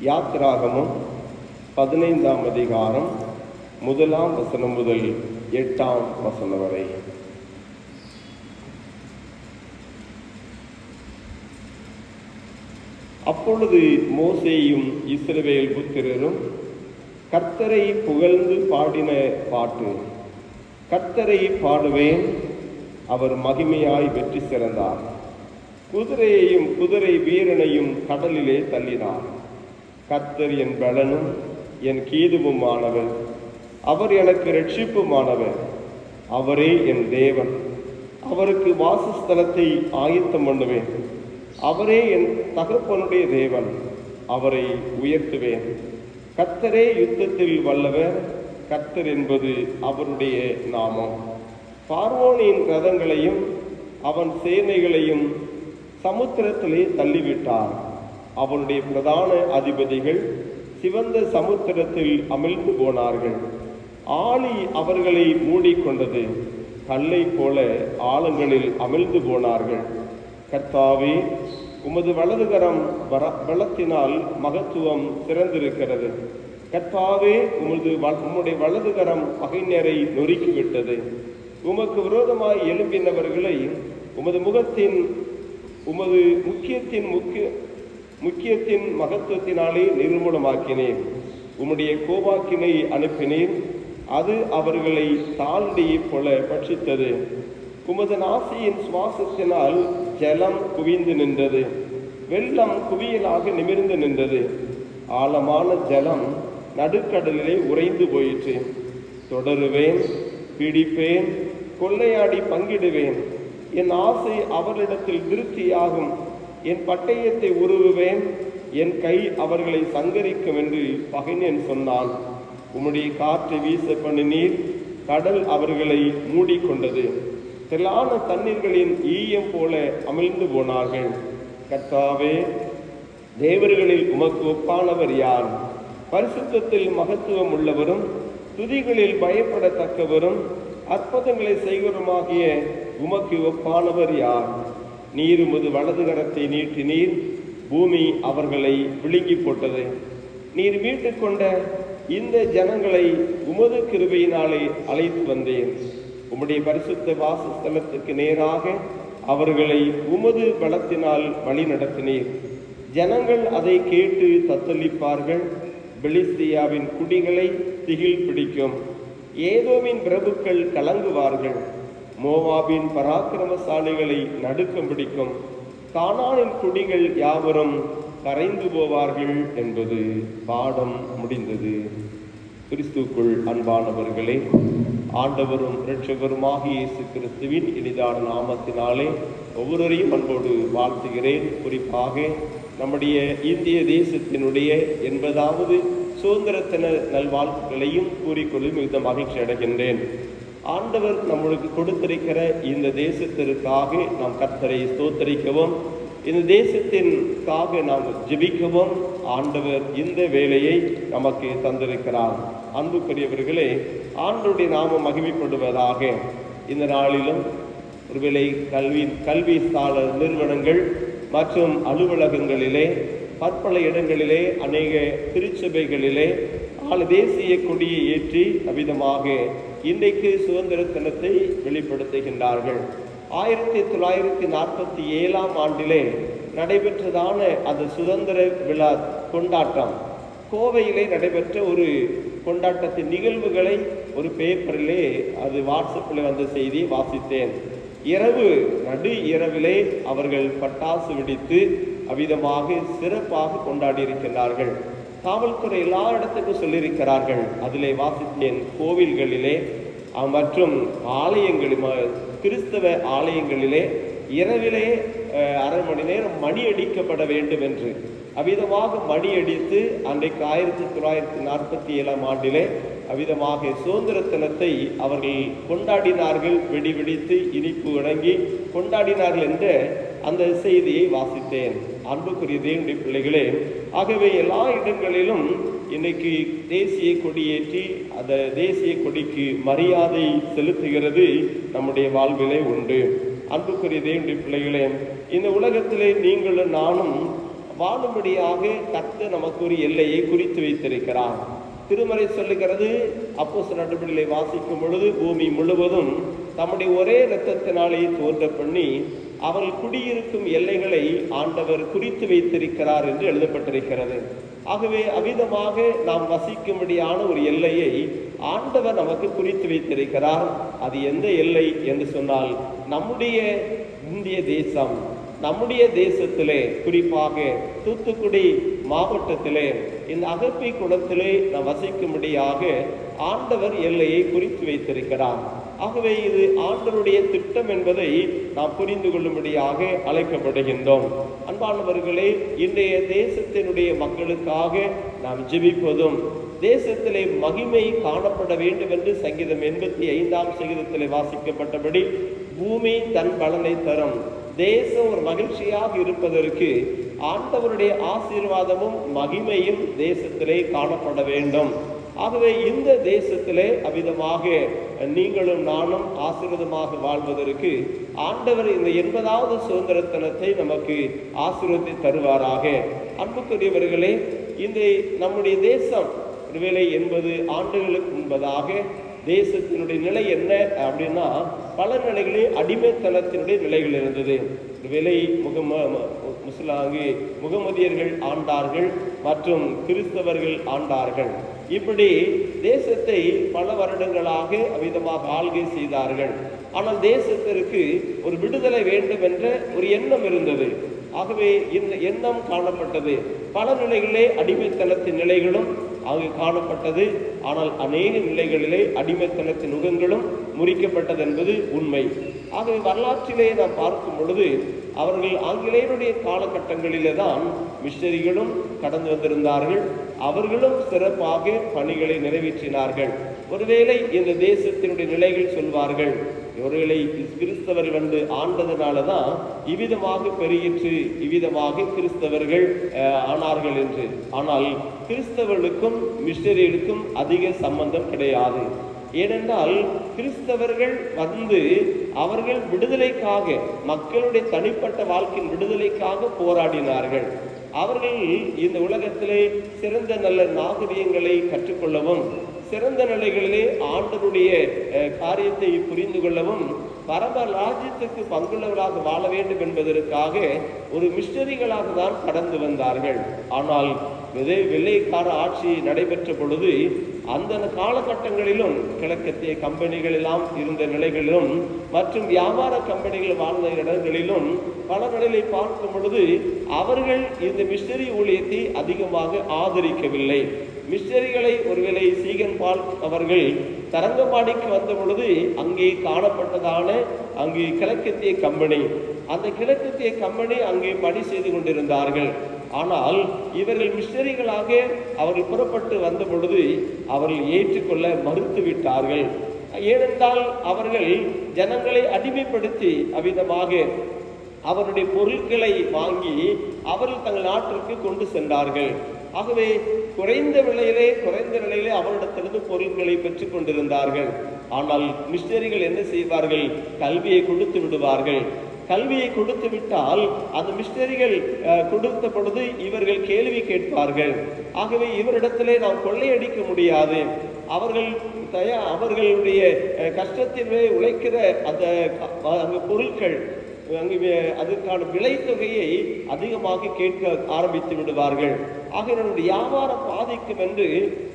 யாத்திராகமம் 15ஆம் அதிகாரம் 1ஆம் வசனம் முதல் 8ஆம் வசனம் வரை. அப்பொழுது மோசேயும் இஸ்ரவேல் புத்திரரும் கர்த்தரை புகழ்ந்து பாடின பாட்டு. கர்த்தரை பாடுவேன், அவர் மகிமையாய் வெற்றி சிறந்தார். குதிரையையும் குதிரை வீரனையும் கடலிலே தள்ளினார். கர்த்தர் என் பலனும் என் கீதுவுமானவர், அவர் எனக்கு இரட்சிப்புமானவர். அவரே என் தேவன், அவருக்கு வாசஸ்தலத்தை ஆயத்தம் பண்ணுவேன். அவரே என் தகப்பனுடைய தேவன், அவரை உயர்த்துவேன். கர்த்தரே யுத்தத்தில் வல்லவர், கர்த்தர் என்பது அவருடைய நாமம். பார்வோனின் ரதங்களையும் அவன் சேனைகளையும் சமுத்திரத்திலே தள்ளிவிட்டார். அவனுடைய பிரதான அதிபதிகள் சிவந்த சமுத்திரத்தில் அமிழ்ந்து போனார்கள். ஆழி அவர்களை மூடிக்கொண்டது, கல்லை போல ஆழங்களில் அமிழ்ந்து போனார்கள். கர்த்தாவே, உமது வலதுகரம் பலத்தினால் மகத்துவம் சிறந்திருக்கிறது. கர்த்தாவே, உம்முடைய வலதுகரம் பகைஞரை நொறுக்கிவிட்டது. உமக்கு விரோதமாய் எழும்பினவர்களை உமது முக்கியத்தின் மகத்துவத்தினாலே நிர்மூலமாக்கினேன். உம்முடைய கோபாக்கினை அனுப்பினேன், அது அவர்களை தாழ்டியைப் போல பட்சித்தது. உமது நாசியின் சுவாசத்தினால் ஜலம் குவிந்து நின்றது, வெள்ளம் குவியலாக நிமிர்ந்து நின்றது. ஆழமான ஜலம் நடுக்கடலிலே உறைந்து போயிற்று. தொடருவேன், பிடிப்பேன், கொள்ளையாடி பங்கிடுவேன். என் ஆசை அவர்களிடத்தில் திருப்தியாகும். என் பட்டயத்தை உருவுவேன், என் கை அவர்களை சங்கரிக்கும் என்று பகைஞன் சொன்னான். உம்முடைய காற்றை வீச பண்ணினீர், கடல் அவர்களை மூடிக்கொண்டது. திரளான தண்ணீர்களின் ஈயம் போல அமிழ்ந்து போனார்கள். கர்த்தாவே, தேவர்களில் உமக்கு ஒப்பானவர் யார்? பரிசுத்தத்தில் மகத்துவம் உள்ளவரும் துதிகளில் பயப்படத்தக்கவரும் அற்புதங்களை செய்கிறோமாகிய உமக்கு ஒப்பானவர் யார்? நீர் உமது வலதுகரத்தை நீட்டினீர், பூமி அவர்களை விழுங்கி போட்டது. நீர் மீட்டு கொண்ட இந்த ஜனங்களை உமது கிருபையினாலே அழைத்து வந்தேன். உம்முடைய பரிசுத்த வாசஸ்தலத்துக்கு நேராக அவர்களை உமது பலத்தினால் வழி நடத்தினீர். ஜனங்கள் அதை கேட்டு தத்தளிப்பார்கள். பெலிஸ்தியாவின் குடிகளை திகில் பிடிக்கும். ஏதோமின் பிரபுக்கள் கலங்குவார்கள். மோவாபின் பராக்கிரமசாலிகளை நடுக்கம் பிடிக்கும். கானானின் குடிகள் யாவரும் கரைந்து போவார்கள் என்பது பாடம் முடிந்தது. கிறிஸ்துக்குள் அன்பானவர்களே, ஆண்டவரும் இரட்சகருமாகிய இயேசு கிறிஸ்துவின் இனிதான நாமத்தினாலே ஒவ்வொருவரையும் அன்போடு வாழ்த்துகிறேன். குறிப்பாக நம்முடைய இந்திய தேசத்தினுடைய 80வது சுதந்திரத்தின நல்வாழ்த்துக்களையும் கூறிக்கொள்ளும் மிகுந்த மகிழ்ச்சி அடைகின்றேன். ஆண்டவர் நம்மளுக்கு கொடுத்திருக்கிற இந்த தேசத்திற்காக நாம் கர்த்தரை ஸ்தோத்தரிக்கவும், இந்த தேசத்திற்காக நாம் ஜெபிக்கவும் ஆண்டவர் இந்த வேலையை நமக்கு தந்திருக்கிறார். அன்புக்குரியவர்களே, ஆண்டவருடைய நாமம் மகிமைப்படுவதாக. இந்த நாளிலும் ஒருவேளை கல்வி சால நிறுவனங்கள் மற்றும் அலுவலகங்களிலே, பற்பல இடங்களிலே, அநேக திருச்சபைகளிலே தேசிய கொடியை ஏற்றி அவ்விதமாக இன்றைக்கு சுதந்திர தினத்தை வெளிப்படுத்துகின்றார்கள். 1947ஆம் ஆண்டிலே நடைபெற்றதான அந்த சுதந்திர விழா கொண்டாட்டம் கோவையிலே நடைபெற்ற ஒரு கொண்டாட்டத்தின் நிகழ்வுகளை ஒரு பேப்பரிலே, அது வாட்ஸ்அப்பில் வந்த செய்தியை வாசித்தேன். நடு இரவிலே அவர்கள் பட்டாசு வெடித்து அவ்விதமாக சிறப்பாக கொண்டாடி இருக்கின்றார்கள். காவல்துறை எல்லா இடத்துக்கும் சொல்லியிருக்கிறார்கள். அதிலே வாசித்தேன், கோவில்களிலே மற்றும் கிறிஸ்தவ ஆலயங்களிலே இரவிலே அரை மணி நேரம் மணி அடிக்கப்பட வேண்டும் என்று அவ்விதமாக மணி அடித்து அன்றைக்கு 1947ஆம் ஆண்டிலே அவ்விதமாக சுதந்திர தினத்தை அவர்கள் கொண்டாடினார்கள். வெடித்து இனிப்பு வழங்கி கொண்டாடினார்கள் என்ற அந்த செய்தியை வாசித்தேன். அன்புக்குரிய தேவனுடைய பிள்ளைகளே, ஆகவே எல்லா இடங்களிலும் இன்னைக்கு தேசிய கொடியேற்றி அந்த தேசிய கொடிக்கு மரியாதை செலுத்துகிறது நம்முடைய வாழ்விலே உண்டு. அன்புக்குரிய தேவனுடைய பிள்ளைகளே, இந்த உலகத்திலே நீங்களும் நானும் வாழும்படியாக கர்த்தர் நமக்கு ஒரு எல்லையை குறித்து வைத்திருக்கிறார். திருமறை சொல்லுகிறது, அப்போஸ்தலர் நடபடிகளை வாசிக்கும் பொழுது, பூமி முழுவதும் தம்முடைய ஒரே இரத்தத்தினாலே தோன்ற பண்ணி அவர்கள் குடியிருக்கும் எல்லைகளை ஆண்டவர் குறித்து வைத்திருக்கிறார் என்று எழுதப்பட்டிருக்கிறது. ஆகவே அவ்விதமாக நாம் வசிக்கும்படியான ஒரு எல்லையை ஆண்டவர் நமக்கு குறித்து வைத்திருக்கிறார். அது எந்த எல்லை என்று சொன்னால், நம்முடைய இந்திய தேசம். நம்முடைய தேசத்திலே, குறிப்பாக தூத்துக்குடி மாவட்டத்திலே, இந்த அகப்பை குளத்திலே நாம் வசிக்கும்படியாக ஆண்டவர் எல்லையை குறித்து வைத்திருக்கிறார். ஆகவே இது ஆண்டவருடைய திட்டம் என்பதை நாம் புரிந்து கொள்ளும்படியாக அழைக்கப்படுகின்றோம். அன்பானவர்களே, இன்றைய தேசத்தினுடைய மக்களுக்காக நாம் ஜெபிப்பதும், தேசத்திலே மகிமை காணப்பட வேண்டும் என்று சங்கீதம் 85 சங்கீதத்திலே வாசிக்கப்பட்டபடி, பூமி தன் பலனை தரும், தேசம் ஒரு மகிழ்ச்சியாக இருப்பதற்கு ஆண்டவருடைய ஆசீர்வாதமும் மகிமையும் தேசத்திலே காணப்பட வேண்டும். ஆகவே இந்த தேசத்திலே அவ்விதமாக நீங்களும் நானும் ஆசீர்வாதமாக வாழ்வதற்கு ஆண்டவர் இந்த 80வது சுதந்திர தினத்தை நமக்கு ஆசீர்வாதத்தை தருவாராக. அன்புக்குரியவர்களே, இந்த நம்முடைய தேசம் ஒருவேளை 80 ஆண்டுகளுக்கு முன்பதாக தேசத்தினுடைய நிலை என்ன அப்படின்னா, பல நிலைகளில் அடிமைத்தனத்தினுடைய நிலைகள் இருந்தது. ஒருவேளை முகமதியர்கள் ஆண்டார்கள் மற்றும் கிறிஸ்தவர்கள் ஆண்டார்கள். இப்படி தேசத்தை பல வருடங்களாக அவ்விதமாக ஆள்கை செய்தார்கள். ஆனால் தேசத்திற்கு ஒரு விடுதலை வேண்டும் என்ற ஒரு எண்ணம் இருந்தது. ஆகவே இந்த எண்ணம் காணப்பட்டது. பல நிலைகளிலே அடிமைத்தனத்தின் நிலைகளும் அங்கு காணப்பட்டது. ஆனால் அநேக நிலைகளிலே அடிமைத்தனத்தின் நுகங்களும் முறிக்கப்பட்டது என்பது உண்மை. ஆகவே வரலாற்றிலே நாம் பார்க்கும் பொழுது, அவர்கள் ஆங்கிலேயருடைய காலகட்டங்களிலே தான் மிஷனரிகளும் கடந்து வந்திருந்தார்கள். அவர்களும் சிறப்பாக பணிகளை நிறைவேற்றினார்கள். ஒருவேளை இந்த தேசத்தினுடைய நிலைகள் சொல்வார்கள், ஒருவேளை கிறிஸ்தவர்கள் வந்து ஆண்டதுனால தான் இவ்விதமாக பெருகிற்று, இவ்விதமாக கிறிஸ்தவர்கள் ஆனார்கள் என்று. ஆனால் கிறிஸ்தவர்களுக்கும் மிஷனரிகளுக்கும் அதிக சம்பந்தம் கிடையாது. ஏனென்றால் கிறிஸ்தவர்கள் வந்து அவர்கள் விடுதலைக்காக, மக்களுடைய தனிப்பட்ட வாழ்க்கையின் விடுதலைக்காக போராடினார்கள். அவர்கள் இந்த உலகத்திலே சிறந்த நல்ல நாகரிகங்களை கற்றுக்கொள்ளவும், சிறந்த நிலைகளிலே ஆண்டவருடைய காரியத்தை புரிந்து கொள்ளவும், பரம ராஜ்யத்துக்கு பங்குள்ளவர்களாக வாழ வேண்டும் என்பதற்காக ஒரு மிஷனரிகளாக தான் கடந்து வந்தார்கள். ஆனால் வெள்ளைக்கார ஆட்சி நடைபெற்ற பொழுது அந்த காலகட்டங்களிலும் கிழக்கத்திய கம்பெனிகள் எல்லாம் இருந்த நிலைகளிலும் மற்றும் வியாபார கம்பெனிகள் வாழ்ந்த இடங்களிலும் பல நிலையை பார்க்கும் பொழுது அவர்கள் இந்த மிஷனரி ஊழியத்தை அதிகமாக ஆதரிக்கவில்லை. மிஷனரிகளை ஒருவேளை சீகன் பால் அவர்கள் தரங்கம்பாடிக்கு வந்த பொழுது அங்கே காணப்பட்டதான அங்கே கிழக்கத்திய கம்பெனி, அந்த கிழக்கத்திய கம்பெனி அங்கே பணி செய்து கொண்டிருந்தார்கள். ஆனால் இவர்கள் மிஷனரிகளாக அவர்கள் புறப்பட்டு வந்த பொழுது அவர்கள் ஏற்றுக்கொள்ள மறுத்து விட்டார்கள். ஏனென்றால் அவர்கள் ஜனங்களை அடிமைப்படுத்தி அவ்விதமாக அவருடைய பொருட்களை வாங்கி அவர்கள் தங்கள் நாட்டிற்கு கொண்டு சென்றார்கள். ஆகவே குறைந்த நிலையிலே அவரிடத்திலிருந்து பொருட்களை பெற்றுக் கொண்டிருந்தார்கள். ஆனால் மிஷனரிகள் என்ன செய்வார்கள்? கல்வியை கொடுத்து விடுவார்கள். கல்வியை கொடுத்து விட்டால் அந்த மிஷனரிகள் கொடுத்த பொழுது இவர்கள் கேள்வி கேட்பார்கள். ஆகவே இவரிடத்திலே நாம் கொள்ளையடிக்க முடியாது. அவர்களுடைய கஷ்டத்திலே உழைக்கிற அந்த பொருட்கள் அதற்கான விலை தொகையை அதிகமாக கேட்க ஆரம்பித்து விடுவார்கள். ஆக வியாபாரம் பாதிக்கும் என்று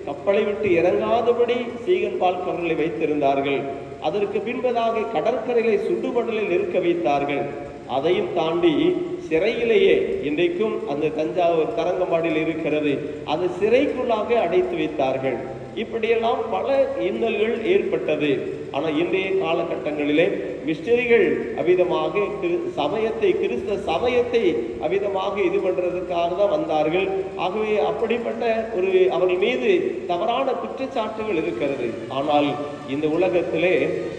கப்பலை விட்டு இறங்காதபடி சீகன் பால் அவர்களை வைத்திருந்தார்கள். அதற்கு பின்பதாக கடற்கரைகளை சுடுமணலில் இருக்க வைத்தார்கள். அதையும் தாண்டி சிறையிலேயே இன்றைக்கும் அந்த தஞ்சாவூர் தரங்கம்பாடியில் இருக்கிறது, அந்த சிறைக்குள்ளாக அடைத்து வைத்தார்கள். இப்படியெல்லாம் பல இன்னல்கள் ஏற்பட்டது. ஆனால் இன்றைய காலகட்டங்களிலே மிஷனரிகள் அவ்விதமாக கிறிஸ்தவ சமயத்தை அவ்விதமாக இது பண்றதுக்காக தான் வந்தார்கள். ஆகவே அப்படிப்பட்ட அவர்கள் மீது தவறான குற்றச்சாட்டுகள் இருக்கிறது. ஆனால் இந்த உலகத்திலே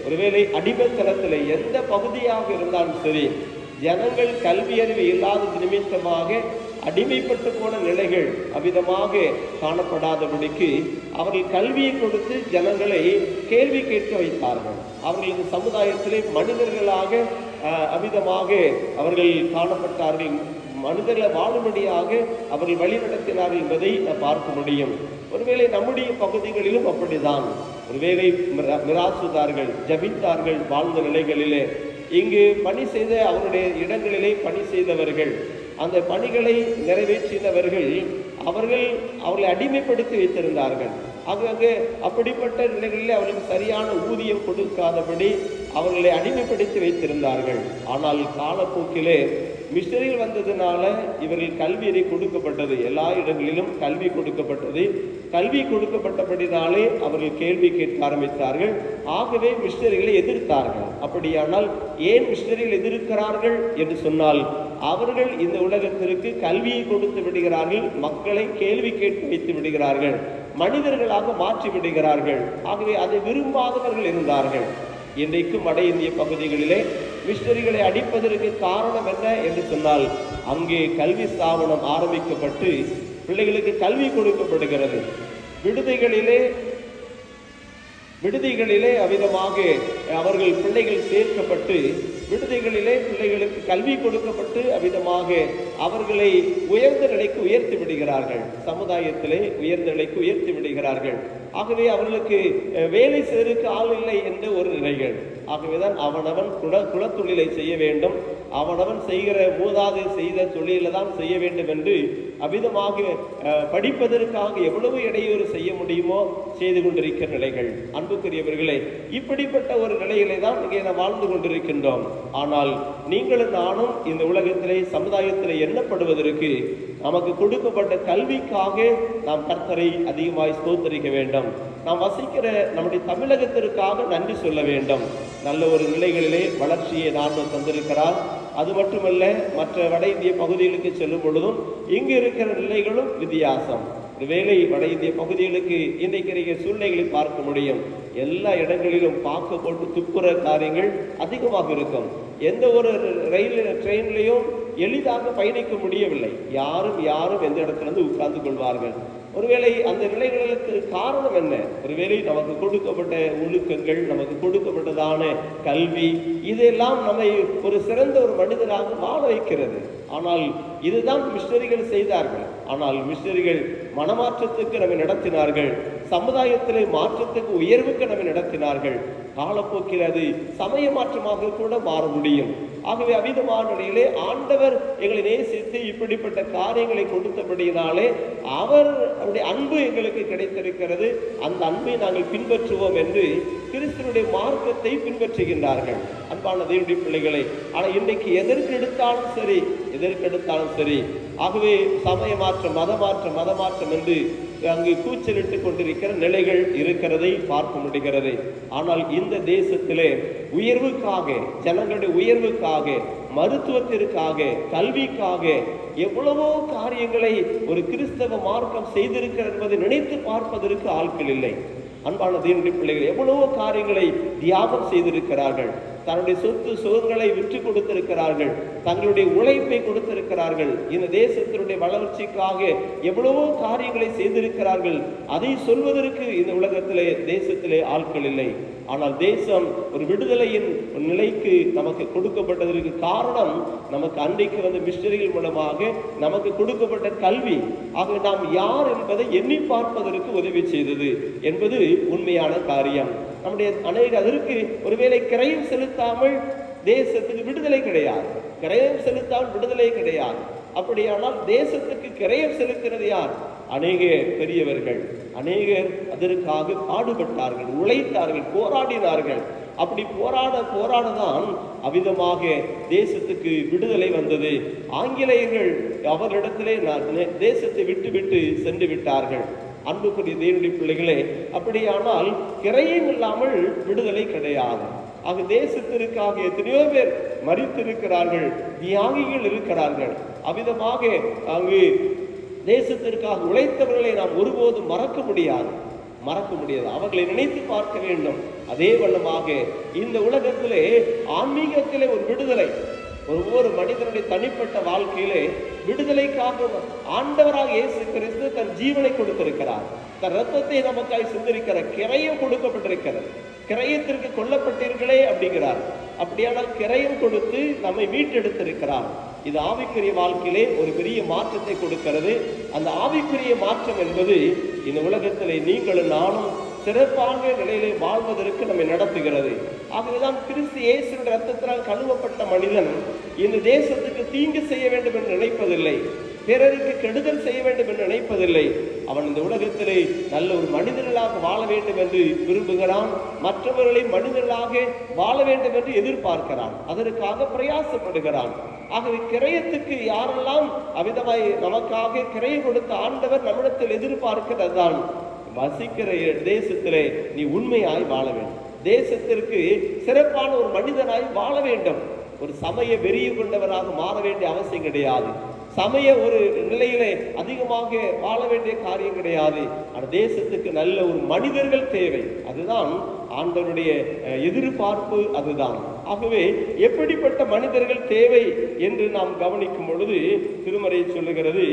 ஒருவேளை அடிமைத்தனத்திலே எந்த பகுதியாக இருந்தாலும் சரி, ஜனங்கள் கல்வி அறிவு இல்லாத நிமித்தமாக அடிமைப்பட்டு போன நிலைகள் அவ்விதமாக காணப்படாதபடிக்கு அவர்கள் கல்வியை கொடுத்து ஜனங்களை கேள்வி கேட்க வைத்தார்கள். அவர்கள் இந்த சமுதாயத்திலே மனிதர்களாக அவ்விதமாக அவர்கள் காணப்பட்டார்கள். மனிதர்களை வாழும்படியாக அவர்கள் வழிநடத்தினார்கள் என்பதை நாம் பார்க்க முடியும். ஒருவேளை நம்முடைய பகுதிகளிலும் அப்படிதான். ஒருவேளை மிராசுதார்கள் ஜபித்தார்கள் வாழ்ந்த நிலைகளிலே, இங்கு பணி செய்த அவருடைய இடங்களிலே பணி செய்தவர்கள், அந்த பணிகளை நிறைவேற்றினவர்கள் அவர்களை அடிமைப்படுத்தி வைத்திருந்தார்கள். ஆகவே அப்படிப்பட்ட நிலைகளிலே அவர்களுக்கு சரியான ஊதியம் கொடுக்காதபடி அவர்களை அடிமைப்படுத்தி வைத்திருந்தார்கள். ஆனால் காலப்போக்கிலே மிஷனரிகள் வந்ததுனால இவர்கள் கல்வியை கொடுக்கப்பட்டது. எல்லா இடங்களிலும் கல்வி கொடுக்கப்பட்டது. கல்வி கொடுக்கப்பட்டபடினாலே அவர்கள் கேள்வி கேட்க ஆரம்பித்தார்கள். ஆகவே மிஷனரிகளை எதிர்த்தார்கள். அப்படியானால் ஏன் மிஷனரிகள் எதிர்க்கிறார்கள் என்று சொன்னால், அவர்கள் இந்த உலகத்திற்கு கல்வியை கொடுத்து விடுகிறார்கள், மக்களை கேள்வி கேட்க வைத்து விடுகிறார்கள், மனிதர்களாக மாற்றி விடுகிறார்கள். ஆகவே அதை விரும்பாதவர்கள் இருந்தார்கள். இன்றைக்கும் வட இந்திய பகுதிகளிலே மிஷனரிகளை அடிப்பதற்கு காரணம் என்ன என்று சொன்னால், அங்கே கல்வி ஸ்தாபனம் ஆரம்பிக்கப்பட்டு பிள்ளைகளுக்கு கல்வி கொடுக்கப்படுகிறது. விடுதிகளிலே அவ்விதமாக அவர்கள் பிள்ளைகள் சேர்க்கப்பட்டு விடுதிகளிலே பிள்ளைகளுக்கு கல்வி கொடுக்கப்பட்டு அவ்விதமாக அவர்களை உயர்ந்த நிலைக்கு உயர்த்தி விடுகிறார்கள். சமுதாயத்திலே உயர்ந்த நிலைக்கு உயர்த்தி விடுகிறார்கள். ஆகவே அவர்களுக்கு வேலை செய்வதற்கு ஆள் இல்லை என்ற ஒரு நிலைகள். ஆகவேதான் அவனவன் குலத்தொழிலை செய்ய வேண்டும், அவனவன் செய்கிற மூதாதை செய்த தொழிலை தான் செய்ய வேண்டும் என்று அவ்விதமாக படிப்பதற்காக எவ்வளவு இடையூறு செய்ய முடியுமோ செய்து கொண்டிருக்கிற நிலைகள். அன்புக்குரியவர்களே, இப்படிப்பட்ட ஒரு நிலையிலே தான் இங்கே நாம் வாழ்ந்து கொண்டிருக்கின்றோம். ஆனால் நீங்களும் நானும் இந்த உலகத்திலே சமுதாயத்திலே எண்ணப்படுவதற்கு நமக்கு கொடுக்கப்பட்ட கல்விக்காக நாம் கர்த்தரை அதிகமாய் ஸ்தோத்தரிக்க வேண்டும். நாம் வசிக்கிற நம்முடைய தமிழகத்திற்காக நன்றி சொல்ல வேண்டும். நல்ல ஒரு நிலைகளிலே வளர்ச்சியை ஆண்டவர் தந்திருக்கிறார். அது மட்டுமல்ல, மற்ற வட இந்திய பகுதிகளுக்கு செல்லும் பொழுதும் இங்கு இருக்கிற நிலைகளும் வித்தியாசம். ஒருவேளை வட இந்திய பகுதிகளுக்கு இன்றைக்கு சூழ்நிலைகளை பார்க்க முடியும். எல்லா இடங்களிலும் பார்க்க போட்டு துப்புற காரியங்கள் அதிகமாக இருக்கும். எந்த ஒரு ட்ரெயின்லையும் எளிதாக பயணிக்க முடியவில்லை. யாரும் எந்த இடத்துல இருந்து உட்கார்ந்து கொள்வார்கள். ஒருவேளை அந்த நிலைகளுக்கு காரணம் என்ன? ஒருவேளை நமக்கு கொடுக்கப்பட்ட ஒழுக்கங்கள், நமக்கு கொடுக்கப்பட்டதான கல்வி, இதெல்லாம் நம்மை ஒரு சிறந்த ஒரு மனிதராக வாழ வைக்கிறது. ஆனால் இதுதான் மிஷனரிகள் செய்தார்கள். ஆனால் மிஷனரிகள் மனமாற்றத்துக்கு நம்மை நடத்தினார்கள், சமுதாயத்திலே மாற்றத்துக்கு உயர்வுக்கு நம்மை நடத்தினார்கள். காலப்போக்கில் அது சமய மாற்றமாக கூட மாற முடியும். ஆகவே அவ்விதமான நிலையிலே ஆண்டவர் எங்களை நேசித்து இப்படிப்பட்ட காரியங்களை கொடுத்தபடியினாலே அவருடைய அன்பு எங்களுக்கு கிடைத்திருக்கிறது. அந்த அன்பை நாங்கள் பின்பற்றுவோம் என்று கிறிஸ்துவனுடைய மார்க்கத்தை பின்பற்றுகின்றார்கள். அன்பான தேவனுடைய பிள்ளைகளை, ஆனால் இன்றைக்கு எதற்கெடுத்தாலும் சரி, ஆகவே சமய மாற்றம், மத மாற்றம் என்று அங்கு கூச்சலிட்டு கொண்டிருக்கிற நிலைகள் இருக்கிறதை பார்க்க முடிகிறது. ஆனால் இந்த தேசத்திலே உயர்வுக்காக, ஜனங்களுடைய உயர்வுக்காக, மருத்துவத்திற்காக, கல்விக்காக எவ்வளவோ காரியங்களை ஒரு கிறிஸ்தவ மார்க்கம் செய்திருக்கிறது என்பதை நினைத்து பார்ப்பதற்கு ஆட்கள் இல்லை. அன்பான தேவனுடைய பிள்ளைகள், எவ்வளவோ காரியங்களை தியாகம் செய்திருக்கிறார்கள். தன்னுடைய சொத்து சுகங்களை விற்று கொடுத்திருக்கிறார்கள், தங்களுடைய உழைப்பை கொடுத்திருக்கிறார்கள். இந்த தேசத்தினுடைய வளர்ச்சிக்காக எவ்வளவோ காரியங்களை செய்திருக்கிறார்கள். அதை சொல்வதற்கு இந்த உலகத்திலே, தேசத்திலே ஆட்கள் இல்லை. ஆனால் தேசம் ஒரு விடுதலையின் நிலைக்கு நமக்கு கொடுக்கப்பட்டதற்கு காரணம் நமக்கு அன்றைக்கு வந்த மிஷனரிகள் மூலமாக நமக்கு கொடுக்கப்பட்ட கல்வி. ஆக நாம் யார் என்பதை எண்ணி பார்ப்பதற்கு உதவி செய்தது என்பது உண்மையான காரியம். நம்முடைய அதற்கு ஒருவேளை கிரயம் செலுத்தாமல் தேசத்துக்கு விடுதலை கிடையாது. கிரயம் செலுத்தாமல் விடுதலை கிடையாது. அப்படியானால் தேசத்துக்கு கிரயம் செலுத்தினது யார்? அநேக பெரியவர்கள், அநேகர் அதற்காக பாடுபட்டார்கள், உழைத்தார்கள், போராடினார்கள். அப்படி போராடதான் அவ்விதமாக தேசத்துக்கு விடுதலை வந்தது. ஆங்கிலேயர்கள் அவரிடத்திலே தேசத்தை விட்டு சென்று விட்டார்கள். அன்புக்குரிய தேவனுடைய பிள்ளைகளே, அப்படியானால் கிரயம் இல்லாமல் விடுதலை கிடையாது. ஆக தேசத்திற்காக எத்தனையோ பேர் மரித்திருக்கிறார்கள், தியாகிகள் இருக்கிறார்கள். அவ்விதமாக அங்கு தேசத்திற்காக உழைத்தவர்களை நாம் ஒருபோதும் மறக்க முடியாது. அவர்களை நினைத்து பார்க்க வேண்டும். அதே வண்ணமாக இந்த உலகத்திலே ஆன்மீகத்திலே ஒரு விடுதலை, ஒவ்வொரு மனிதனுடைய தனிப்பட்ட வாழ்க்கையிலே விடுதலைக்காக ஆண்டவராக இயேசு கிறிஸ்து தன் ஜீவனை கொடுத்திருக்கிறார். தன் ரத்தத்தை நமக்காய் சிந்திருக்கிற கிரயம் கொடுக்கப்பட்டிருக்கிறது. கிரயத்திற்கு கொல்லப்பட்டீர்களே அப்படிங்கிறார். அப்படியானால் கிரயம் கொடுத்து நம்மை மீட்டெடுத்திருக்கிறார். இது ஆவிக்குரிய வாழ்க்கையிலே ஒரு பெரிய மாற்றத்தை கொடுக்கிறது. அந்த ஆவிக்குரிய மாற்றம் என்பது இந்த உலகத்திலே நீங்களும் நானும் சிறப்பான நிலையிலே வாழ்வதற்கு நம்மை நடத்துகிறது. ஆகவேதான் கிறிஸ்து இயேசுவின் ரத்தத்தினால் கழுவப்பட்ட மனிதன் இந்த தேசத்துக்கு தீங்கு செய்ய வேண்டும் என்று நினைப்பதில்லை, பிறருக்கு கெடுதல் செய்ய வேண்டும் என்று நினைப்பதில்லை. அவன் இந்த உலகத்திலே நல்ல ஒரு மனிதர்களாக வாழ வேண்டும் என்று விரும்புகிறான். மற்றவர்களை மனிதர்களாக வாழ வேண்டும் என்று எதிர்பார்க்கிறான், அதற்காக பிரயாசப்படுகிறான். ஆகவே கிரயத்துக்கு யாரெல்லாம் அவிதமாய் நமக்காக கிரயம் கொடுத்த ஆண்டவர் நம்மிடத்தில் எதிர்பார்க்கிறது தான், வசிக்கிற தேசத்திலே நீ உண்மையாய் வாழ வேண்டும், தேசத்திற்கு சிறப்பான ஒரு மனிதனாய் வாழ வேண்டும். ஒரு சமய வெறிய கொண்டவராக மாற வேண்டிய அவசியம் கிடையாது, சமய ஒரு நிலையிலே அதிகமாக வாழ வேண்டிய காரியம் கிடையாது. அந்த தேசத்துக்கு நல்ல ஒரு மனிதர்கள் தேவை, அதுதான் ஆண்டவருடைய எதிர்பார்ப்பு, அதுதான். ஆகவே எப்படிப்பட்ட மனிதர்கள் தேவை என்று நாம் கவனிக்கும் பொழுது திருமறை சொல்லுகிறது.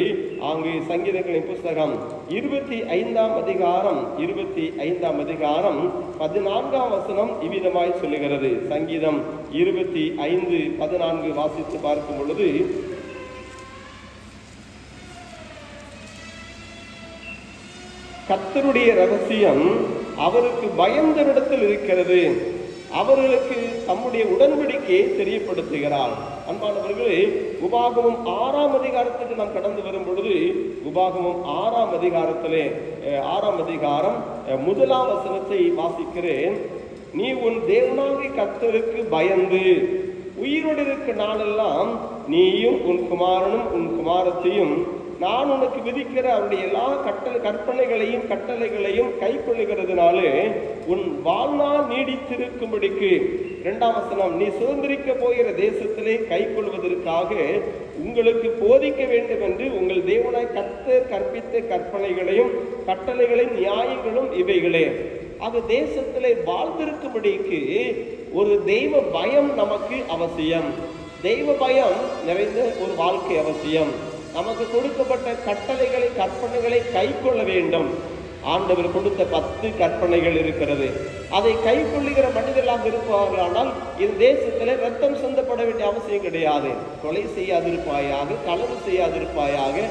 அங்கு சங்கீதங்களின் புஸ்தகம் 25ஆம் அதிகாரம் 14ஆம் வசனம் இவ்விதமாய் சொல்லுகிறது. சங்கீதம் 25:14 வாசித்து பார்க்கும் பொழுது, கர்த்தருடைய ரகசியம் அவருக்கு பயந்தவரிடத்தில் இருக்கிறது, அவர்களுக்கு தம்முடைய உடன்படிக்கையை தெரியப்படுத்துகிறார். அன்பானவர்களே, உபாகமம் 6ஆம் அதிகாரத்துக்கு நாம் கடந்து வரும் பொழுது, உபாகமம் 6ஆம் அதிகாரத்திலே 6ஆம் அதிகாரம் 1ஆம் வசனத்தை வாசிக்கிறேன். நீ உன் தேவனாகிய கர்த்தருக்கு பயந்து உயிரோடு இருக்க நாளெல்லாம் நீயும் உன் குமாரனும் உன் குமாரத்தையும் நான் உனக்கு விதிக்கிற அவருடைய எல்லா கற்பனைகளையும் கட்டளைகளையும் கை கொள்ளுகிறதுனாலே உன் வாழ்நாள் நீடித்திருக்கும்படிக்கு. 2ஆம் வசனம், நீ சுதந்திரிக்க போகிற தேசத்திலே கை கொள்வதற்காக உங்களுக்கு போதிக்க வேண்டும் என்று உங்கள் தேவனாய் கர்த்தர் கற்பித்த கற்பனைகளையும் கட்டளைகளையும் நியாயங்களும் இவைகளே. அது தேசத்திலே வாழ்ந்திருக்கும்படிக்கு ஒரு தெய்வ பயம் நமக்கு அவசியம், தெய்வ பயம் நிறைந்த ஒரு வாழ்க்கை அவசியம். நமக்கு கொடுக்கப்பட்ட கட்டளைகளை கற்பனைகளை கை கொள்ள வேண்டும். ஆண்டவர் கொடுத்த 10 கற்பனைகள் இருக்கிறது, அதை கை கொள்ளுகிற மனிதர்களாக இருப்பார்கள். ஆனால் இந்த தேசத்தில் ரத்தம் சிந்தப்பட வேண்டிய அவசியம் கிடையாது. கொலை செய்யாதிருப்பாயாக, களவு செய்யாதிருப்பாயாக,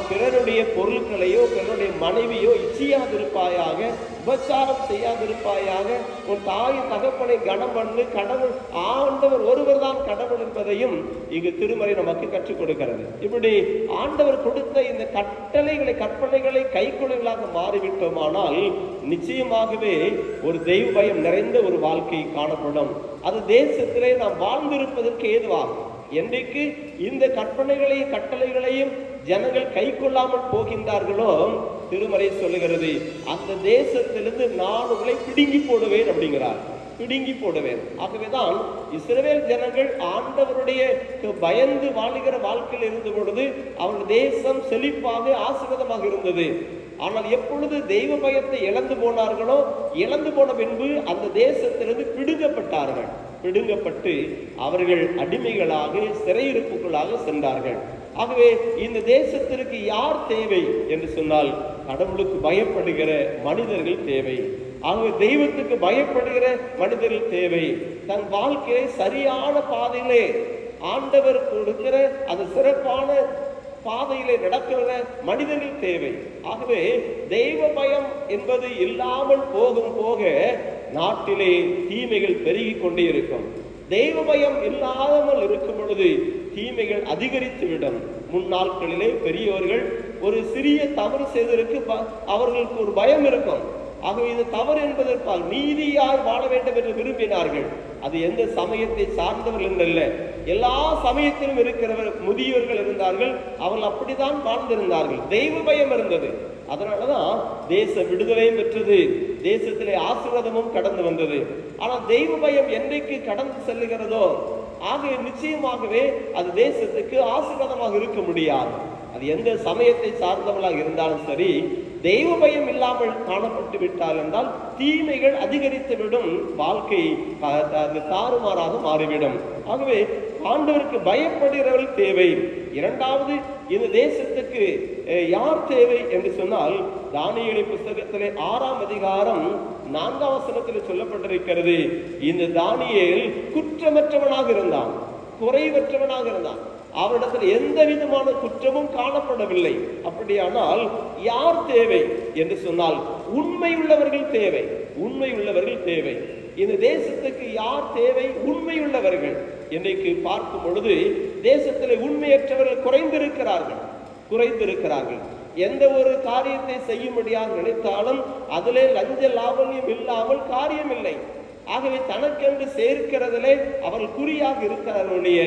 பிறருடைய பொருட்களையோ பிறருடைய மனைவியோ இச்சியாதிருப்பாயாக, உபச்சாரம் செய்யாதிருப்பாயாக, உன் தாயின் தகப்பனை கனம் பண்ணு, கடவுள் ஆண்டவர் ஒருவர் தான் கடவுள் என்பதையும் இங்கு திருமறை நமக்கு கற்றுக் கொடுக்கிறது. இப்படி ஆண்டவர் கொடுத்த இந்த கட்டளைகளை கற்பனைகளை கைக்குழுகளாக மாறிவிட்டோமானால் நிச்சயமாகவே ஒரு தெய்வ பயம் நிறைந்த ஒரு வாழ்க்கை காணப்படும். அது தேசத்திலே நாம் வாழ்ந்திருப்பதற்கு ஏதுவாகும். என்றைக்கு இந்த கற்பனைகளையும் கட்டளைகளையும் ஜனங்கள் கை கொள்ளாமல் போகின்றார்களோ, திருமறை சொல்லுகிறது, அந்த தேசத்திலிருந்து நான் உங்களை பிடுங்கி போடுவேன் அப்படிங்கிறார், பிடுங்கி போடுவேன். ஆகவேதான் இஸ்ரவேல் ஜனங்கள் ஆண்டவருடைய பயந்து வாழுகிற வாழ்க்கையில் இருந்த பொழுது அவருடைய தேசம் செழிப்பாக ஆசீர்வாதமாக இருந்தது. ஆனால் எப்பொழுது தெய்வ பயத்தை இழந்து போனார்களோ, இழந்து போன பின்பு அந்த தேசத்திலிருந்து பிடுங்கப்பட்டார்கள். பிடுங்கப்பட்டு அவர்கள் அடிமைகளாக சிறையிருப்புகளாக சென்றார்கள். ஆகவே இந்த தேசத்திற்கு யார் தேவை என்று சொன்னால், கடவுளுக்கு பயப்படுகிற மனிதர்கள் தேவை. ஆகவே தெய்வத்துக்கு பயப்படுகிற மனிதர்கள் தேவை. தன் வாழ்க்கையை சரியான பாதையிலே ஆண்டவர் கொடுக்கிற அந்த சிறப்பான பாதையிலே நடக்கிற மனிதர்கள் தேவை. ஆகவே தெய்வ பயம் என்பது இல்லாமல் போகும் போக நாட்டிலே தீமைகள் பெருகி கொண்டே இருக்கும். தெய்வ பயம் இல்லாமல் இருக்கும் பொழுது தீமைகள் அதிகரித்துவிடும். முன்னாட்களிலே பெரியவர்கள் ஒரு சிறிய தவறு செய்ததற்கு அவர்களுக்கு ஒரு பயம் இருக்கும். ஆகவே இது தவறு என்பதற்கால் நீதியாய் வாழ வேண்டும் என்று விரும்பினார்கள். அது எந்த சமயத்தை சார்ந்தவர்கள் அல்ல, எல்லா சமயத்திலும் இருக்கிறவர் முதியவர்கள் இருந்தார்கள். அவர்கள் அப்படித்தான் வாழ்ந்திருந்தார்கள். தெய்வ பயம் இருந்தது. அதனாலதான் தேச விடுதலையும் பெற்றது, தேசத்திலே ஆசீர்வாதமும் கடந்து வந்தது. ஆனால் தெய்வ பயம் என்றைக்கு கடந்து செல்லுகிறதோ ஆக நிச்சயமாகவே அது தேசத்துக்கு ஆசீர்வாதமாக இருக்க முடியாது. அது எந்த சமயத்தை சார்ந்தவர்களாக இருந்தாலும் சரி, தெய்வ பயம் இல்லாமல் காணப்பட்டு விட்டால் என்றால் தீமைகள் அதிகரித்துவிடும், வாழ்க்கை தாறுமாறாக மாறிவிடும். ஆகவே ஆண்டவருக்கு பயப்படுகிறவர்கள் தேவை. இரண்டாவது, இந்த தேசத்துக்கு யார் தேவை என்று சொன்னால், தானியேலின் புஸ்தகத்திலே 6ஆம் அதிகாரம் 4ஆம் வசனத்தில் சொல்லப்பட்டிருக்கிறது. இந்த தானியேல் குற்றமற்றவனாக இருந்தான், குறைவற்றவனாக இருந்தான். அவரிடத்தில் எந்த விதமான குற்றமும் காணப்படவில்லை. அப்படியானால் யார் தேவை என்று சொன்னால் உண்மையுள்ளவர்கள் தேவை. உண்மையுள்ளவர்கள் தேவை. இந்த தேசத்துக்கு யார் தேவை? உண்மையுள்ளவர்கள். இன்றைக்கு பார்க்கும் பொழுது தேசத்தில் உண்மையற்றவர்கள் குறைந்திருக்கிறார்கள். எந்த ஒரு காரியத்தை செய்யும்படியாக நினைத்தாலும் அதிலே லஞ்ச லாவண்யம் இல்லாமல் காரியம் இல்லை. ஆகவே தனக்கென்று சேர்க்கிறதிலே அவர்கள் குறியாக இருக்கிறார்களுடைய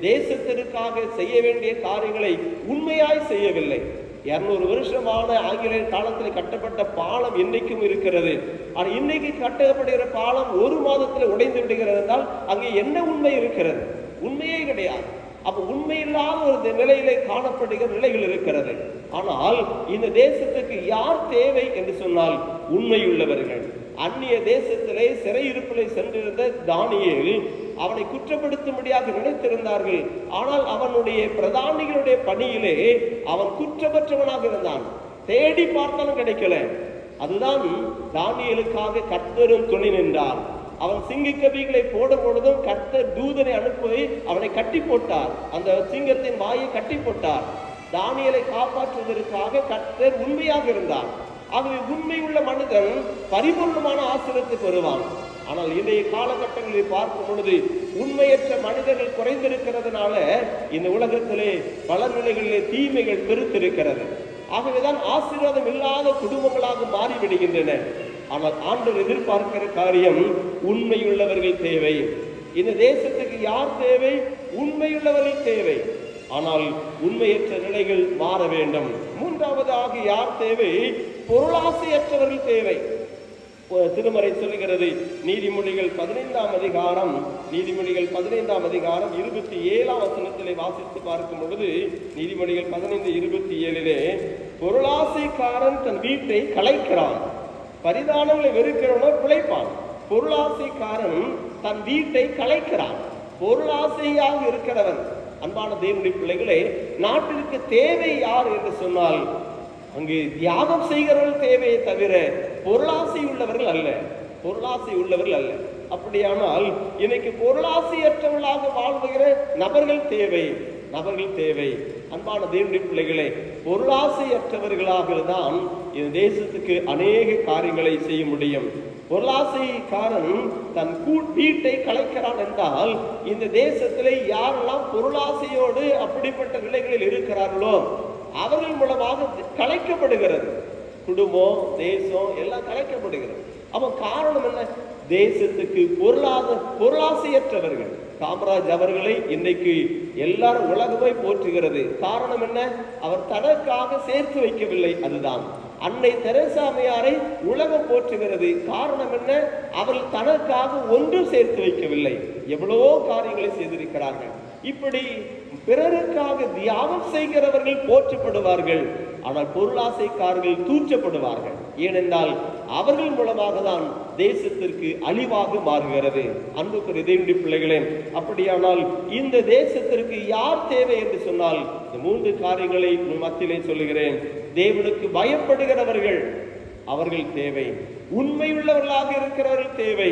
தேசத்திற்காக செய்ய வேண்டிய காரியங்களை உண்மையாய் செய்யவில்லை. 200 வருஷமான ஆங்கிலேயர் காலத்தில் கட்டப்பட்ட பாலம் இன்றைக்கும் இருக்கிறது. ஆனால் இன்னைக்கு கட்டப்படுகிற பாலம் ஒரு மாதத்தில் உடைந்து விடுகிறது என்றால் அங்கே என்ன உண்மை இருக்கிறது? உண்மையே கிடையாது. அப்ப உண்மையில்லாத ஒரு நிலையிலே காணப்படுகிற நிலைகள் இருக்கிறது. ஆனால் இந்த தேசத்துக்கு யார் தேவை என்று சொன்னால் உண்மையுள்ளவர்கள். அந்நிய தேசத்திலே சிறையிருப்பிலே சென்றிருந்த தானியேல் அவனை குற்றப்படுத்தும்படியாக நினைத்திருந்தார்கள். ஆனால் அவனுடைய பிரதானிகளுடைய பணியிலே அவன் குற்றமற்றவனாக இருந்தான். தேடி பார்த்தாலும் கிடைக்கல. அதுதான் தானியேலுக்காக கர்த்தரும் துணை நின்றார். அவன் சிங்கக்கவிகளை போடும் பொழுதும் கர்த்தர் தூதனை அனுப்பி அவனை கட்டி போட்டார். அந்த சிங்கத்தின் வாயை கட்டி போட்டார். தானியேலை காப்பாற்றுவதற்காக கர்த்தர் உண்மையாக இருந்தார். ஆகவே உண்மை உள்ள மனிதன் பரிபூர்ணமான ஆசீர்வாதத்தை பெறுவான். ஆனால் இன்றைய காலகட்டங்களில் பார்க்கும் பொழுது உண்மையற்ற மனிதர்கள் குறைந்திருக்கிறதுனால இந்த உலகத்திலே பல நிலைகளிலே தீமைகள் பெருத்திருக்கிறது. ஆகவேதான் ஆசீர்வாதம் இல்லாத குடும்பங்களாக மாறிவிடுகின்றன. ஆனால் ஆண்டவர் எதிர்பார்க்கிற காரியம் உண்மையுள்ளவர்கள் தேவை. இந்த தேசத்துக்கு யார் தேவை? உண்மையுள்ளவர்கள் தேவை. ஆனால் உண்மையற்ற நிலைகள் மாற வேண்டும். மூன்றாவதாக யார் தேவை? பொருளாசையற்றவர்கள் தேவை. திருமறை சொல்லுகிறது, நீதிமொழிகள் 15ஆம் அதிகாரம் 27ஆம் வசனத்திலே வாசித்து பார்க்கும் பொழுது, நீதிமொழிகள் 15:27 பொருளாசைக்காரன் தன் வீட்டை கலைக்கிறான், பரிதானங்களை வெறுக்கிறவனோ பிழைப்பான். பொருளாசைக்காரன் தன் வீட்டை கலைக்கிறான். பொருளாசையாக இருக்கிறவன். அன்பான தேவனுடைய பிள்ளைகளே, நாட்டிற்கு தேவை யார் என்று சொன்னால் அங்கு தியாகம் செய்கிறவர்கள் தேவையை தவிர பொருளாசை உள்ளவர்கள் அல்ல. அப்படியானால் இன்னைக்கு பொருளாசையற்றவர்களாக வாழ்வுகிற நபர்கள் தேவை. அன்பான தேவனுடைய பிள்ளைகளே, பொருளாசையற்றவர்களாக தான் இந்த தேசத்துக்கு அநேக காரியங்களை செய்ய முடியும். பொருளாசைக்காரன் தன் வீட்டை கலைக்கிறான் என்றால் இந்த தேசத்திலே யாரெல்லாம் பொருளாசையோடு அப்படிப்பட்ட நிலைகளில் இருக்கிறார்களோ அவர்கள் மூலமாக கலைக்கப்படுகிறது. குடும்பம், தேசம் எல்லாம் கலைக்கப்படுகிறது. அப்ப காரணம் என்ன? தேசத்துக்கு பொருளாசையற்றவர்கள். காமராஜ் அவர்களை இன்றைக்கு எல்லாரும் உலகமே போற்றுகிறது. காரணம் என்ன? அவர் தனக்காக சேர்த்து வைக்கவில்லை. அதுதான் அன்னை தெரசா அம்மையாரை உலகம் போற்றுகிறது. காரணம் என்ன? அவர்கள் தனக்காக ஒன்றும் சேர்த்து வைக்கவில்லை. எவ்வளவோ காரியங்களை செய்திருக்கிறார்கள். இப்படி பிறருக்காக தியாகம் செய்கிறவர்கள் போற்றப்படுவார்கள். ஆனால் பொருளாசைக்காரர்கள் தூற்றப்படுவார்கள். ஏனென்றால் அவர்கள் மூலமாக தான் தேசத்திற்கு அழிவாக மாறுகிறது. அன்புக்குரிய தேவனுடைய பிள்ளைகளே, அப்படியானால் இந்த தேசத்திற்கு யார் தேவை என்று சொன்னால் இந்த 3 காரியங்களை மத்தியிலே சொல்லுகிறேன். தேவனுக்கு பயப்படுகிறவர்கள் அவர்கள் தேவை. உண்மையுள்ளவர்களாக இருக்கிறவர்கள் தேவை.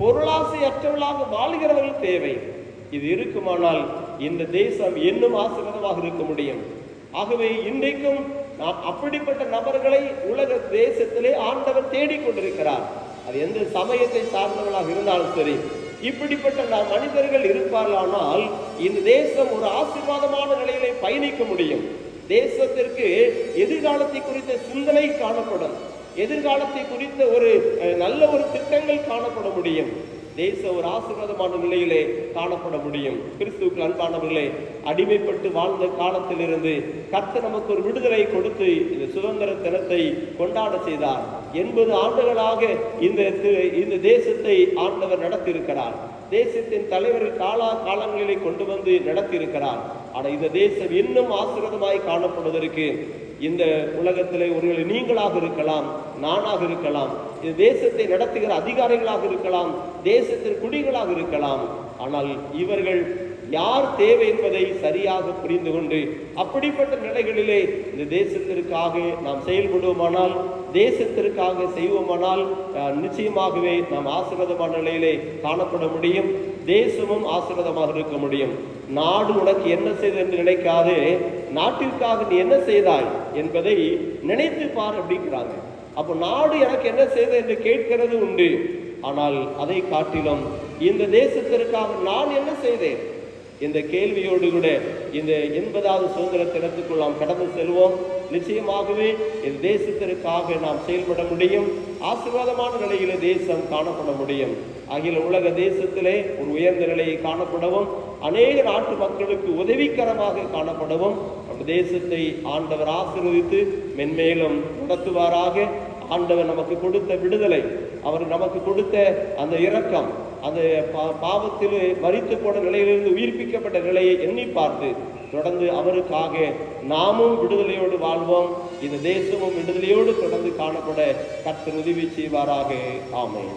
பொருளாசை அற்றவர்களாக வாழ்கிறவர்கள் தேவை. இது இருக்குமானால் இந்த தேசம் இன்னும் ஆசீர்வாதமாக இருக்க முடியும். ஆகவே இன்றைக்கும் நாம் அப்படிப்பட்ட நபர்களை உலக தேசத்திலே ஆண்டவர் தேடிக்கொண்டிருக்கிறார். அது எந்த சமயத்தை சார்ந்தவர்களாக இருந்தாலும் சரி, இப்படிப்பட்ட மனிதர்கள் இருப்பார்களானால் இந்த தேசம் ஒரு ஆசீர்வாதமான நிலையிலே பயணிக்க முடியும். தேசத்திற்கு எதிர்காலத்தை குறித்த சிந்தனை காணப்படும். எதிர்காலத்தை குறித்த ஒரு நல்ல ஒரு திட்டங்கள் காணப்பட முடியும். தேசம் ஒரு ஆசீர்வாதமான நிலையிலே காணப்பட முடியும். கிறிஸ்துவுக்கு அன்பானவர்களே, அடிமைப்பட்டு வாழ்ந்த காலத்திலிருந்து கர்த்தர் நமக்கு ஒரு விடுதலை கொடுத்து இந்த சுதந்திர தினத்தை கொண்டாட செய்தார். 80 ஆண்டுகளாக இந்த தேசத்தை ஆண்டவர் நடத்தியிருக்கிறார். தேசத்தின் தலைவர்கள் காலங்களிலே கொண்டு வந்து நடத்தியிருக்கிறார். ஆனால் இந்த தேசம் இன்னும் ஆசீர்வாதமாய் காணப்படுவதற்கு இந்த உலகத்திலே ஒருவேளை நீங்களாக இருக்கலாம், நானாக இருக்கலாம், இந்த தேசத்தை நடத்துகிற அதிகாரிகளாக இருக்கலாம், தேசத்தின் குடிகளாக இருக்கலாம். ஆனால் இவர்கள் யார் தேவை என்பதை சரியாக புரிந்து கொண்டு அப்படிப்பட்ட நிலைகளிலே இந்த தேசத்திற்காக நாம் செயல்படுவோமானால், தேசத்திற்காக செய்வோமானால் நிச்சயமாகவே நாம் ஆசீர்வாதமான நிலையிலே காணப்பட முடியும். தேசமும் ஆசீர்வாதமாக இருக்க முடியும். நாடு உனக்கு என்ன செய்தது என்று நினைக்காதே, நாட்டிற்காக நீ என்ன செய்தாய் என்பதை நினைத்து பார் அப்படிங்கிறாங்க. அப்போ நாடு எனக்கு என்ன செய்தது என்று கேட்கிறது உண்டு, ஆனால் அதை காட்டிலும் இந்த தேசத்திற்காக நான் என்ன செய்தேன் இந்த கேள்வியோடு கூட இந்த 80வது சுதந்திர தினத்துக்குள் நாம் கடந்து செல்வோம். நிச்சயமாகவே இந்த தேசத்திற்காக நாம் செயல்பட முடியும். ஆசீர்வாதமான நிலையிலே தேசம் காணப்பட முடியும். அகில உலக தேசத்திலே ஒரு உயர்ந்த நிலையை காணப்படவும், அநேக நாட்டு மக்களுக்கு உதவிகரமாக காணப்படவும் அந்த தேசத்தை ஆண்டவர் ஆசீர்வதித்து மென்மேலும் நடத்துவாராக. ஆண்டவர் நமக்கு கொடுத்த விடுதலை, அவர் நமக்கு கொடுத்த அந்த இரக்கம், அந்த பாவத்தில் மரித்து போன நிலையிலிருந்து உயிர்ப்பிக்கப்பட்ட நிலையை எண்ணி பார்த்து தொடர்ந்து அவருக்காக நாமும் விடுதலையோடு வாழ்வோம். இந்த தேசமும் விடுதலையோடு தொடர்ந்து காணப்பட கர்த்தர் உதவி செய்வாராக. ஆமென்.